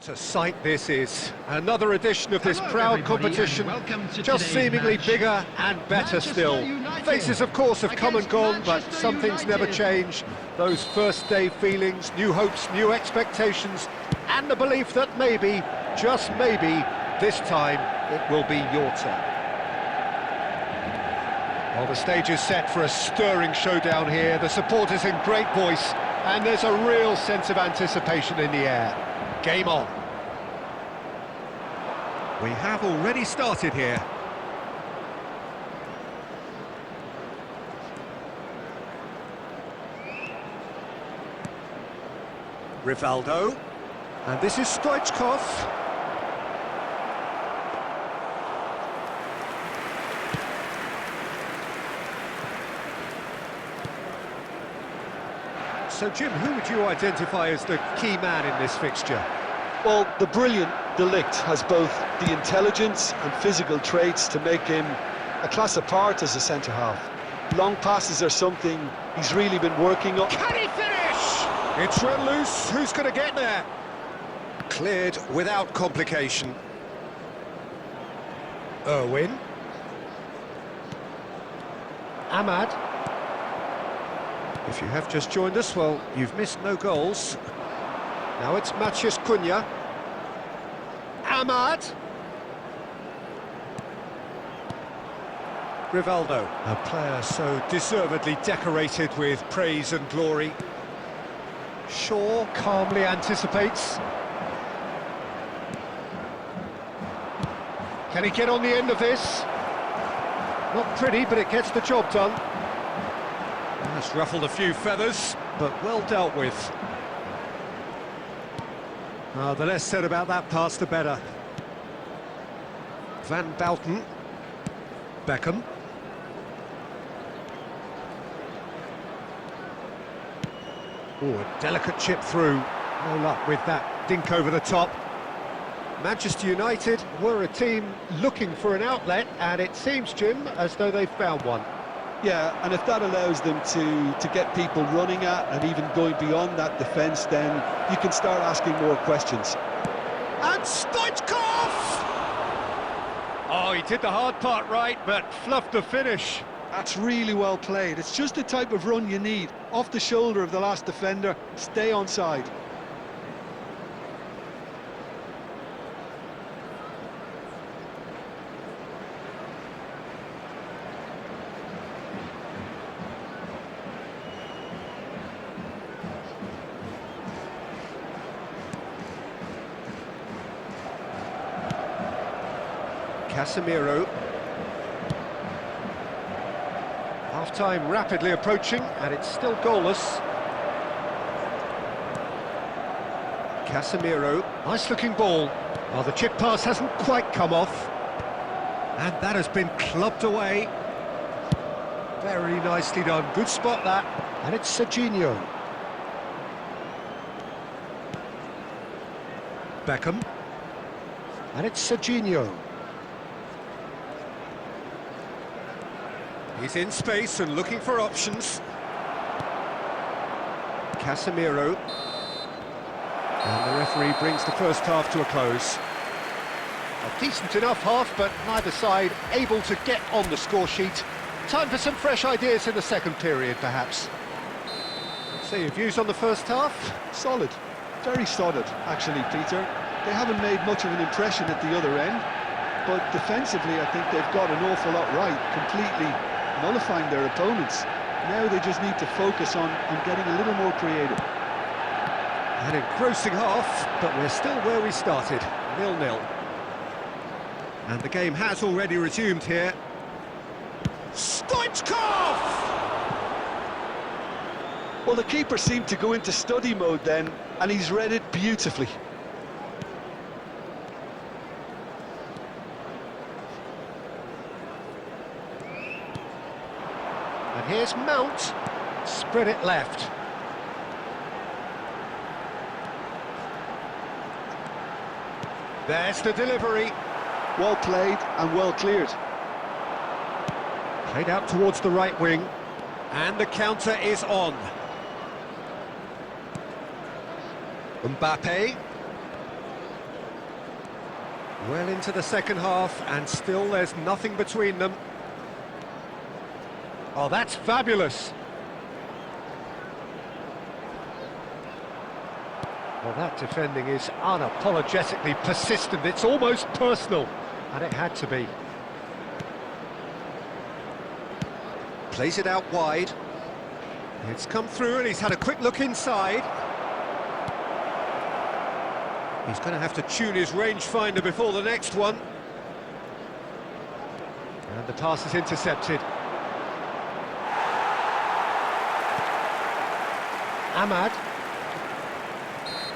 To sight this is another edition of this proud competition, just seemingly bigger and better still. Faces of course have come and gone, but some things never change. Those first day feelings, new hopes, new expectations, and the belief that maybe, just maybe, this time it will be your turn. Well, the stage is set for a stirring showdown here. The supporters in great voice, and there's a real sense of anticipation in the air. Game on. We have already started here. Rivaldo. And this is Stoichkov. So, Jim, who would you identify as the key man in this fixture? Well, the brilliant De Ligt has both the intelligence and physical traits to make him a class apart as a centre-half. Long passes are something he's really been working on. Can he finish? It's run loose. Who's going to get there? Cleared without complication. Irwin. Ahmad. If you have just joined us, well, you've missed no goals. Now it's Match-1. Ahmad. Rivaldo, a player so deservedly decorated with praise and glory. Shaw calmly anticipates. Can he get on the end of this? Not pretty, but it gets the job done. That's ruffled a few feathers, but well dealt with. The less said about that pass, the better. Van Bouten. Beckham. Oh, a delicate chip through. No luck with that dink over the top. Manchester United were a team looking for an outlet, and it seems, Jim, as though they've found one. Yeah, and if that allows them to get people running at and even going beyond that defence, then you can start asking more questions. And Stoichkov! Oh, he did the hard part right, but fluffed the finish. That's really well played. It's just the type of run you need. Off the shoulder of the last defender, stay onside. Casemiro. Half-time rapidly approaching, and it's still goalless. Casemiro, nice-looking ball. Oh, the chip pass hasn't quite come off. And that has been clubbed away. Very nicely done. Good spot, that. And it's Serginho. Beckham. And it's Serginho. He's in space and looking for options. Casemiro. And the referee brings the first half to a close. A decent enough half, but neither side able to get on the score sheet. Time for some fresh ideas in the second period, perhaps. So your views on the first half? Solid. Very solid, actually, Peter. They haven't made much of an impression at the other end, but defensively I think they've got an awful lot right, completely nullifying their opponents. Now they just need to focus on getting a little more creative. An engrossing half, but we're still where we started, 0-0. And the game has already resumed here. Stoichkov! Well, the keeper seemed to go into study mode then, and he's read it beautifully. And here's Mount, spread it left. There's the delivery. Well played and well cleared. Played out towards the right wing, and the counter is on. Mbappe. Well into the second half, and still there's nothing between them. Oh, that's fabulous. Well, that defending is unapologetically persistent. It's almost personal, and it had to be. Plays it out wide. It's come through, and he's had a quick look inside. He's going to have to tune his rangefinder before the next one. And the pass is intercepted. Ahmad.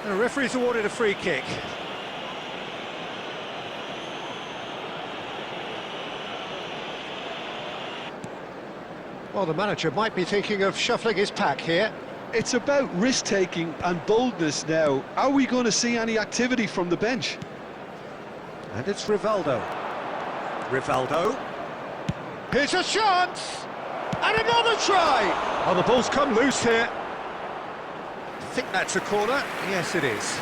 The referee's awarded a free kick. Well, the manager might be thinking of shuffling his pack here. It's about risk-taking and boldness now. Are we going to see any activity from the bench? And it's Rivaldo. Rivaldo. Here's a chance! And another try! Oh, the ball's come loose here. I think that's a corner. Yes, it is.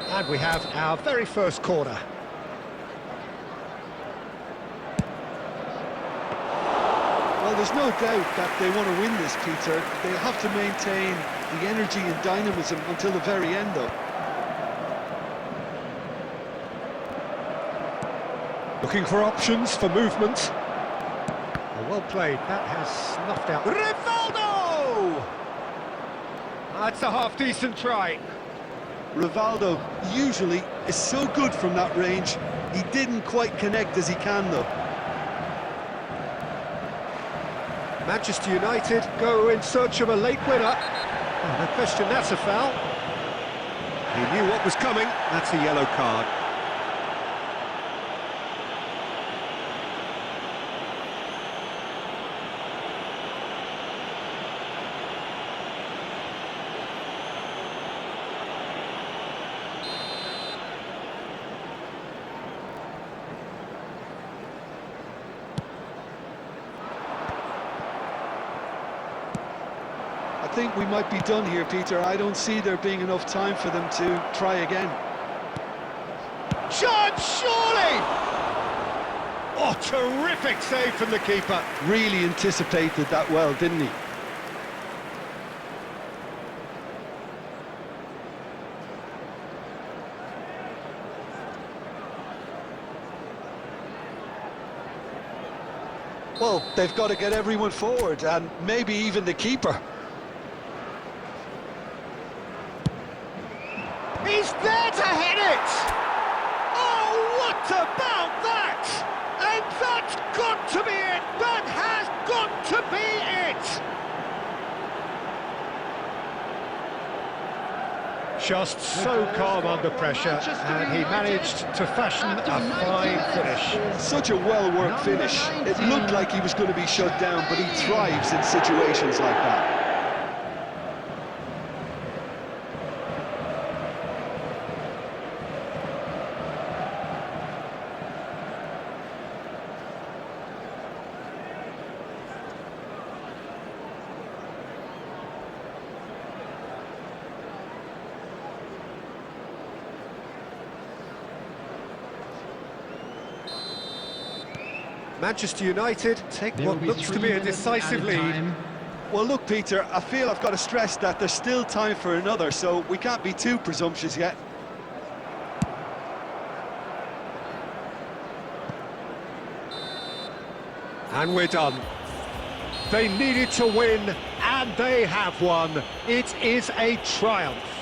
And we have our very first corner. Well, there's no doubt that they want to win this, Peter. They have to maintain the energy and dynamism until the very end, though. Looking for options for movement. Well played. That has snuffed out. Rivaldo! That's a half-decent try. Rivaldo usually is so good from that range. He didn't quite connect as he can, though. Manchester United go in search of a late winner. Oh, no question, that's a foul. He knew what was coming. That's a yellow card. I think we might be done here, Peter. I don't see there being enough time for them to try again. Chance, surely! Oh, terrific save from the keeper. Really anticipated that well, didn't he? Well, they've got to get everyone forward, and maybe even the keeper. He's there to hit it! Oh, what about that? And that's got to be it! That has got to be it! Just so calm under pressure, and he managed to fashion a fine finish. Such a well-worked finish. It looked like he was going to be shut down, but he thrives in situations like that. Manchester United take what looks to be a decisive lead. Well, look, Peter, I feel I've got to stress that there's still time for another, so we can't be too presumptuous yet. And we're done. They needed to win, and they have won. It is a triumph.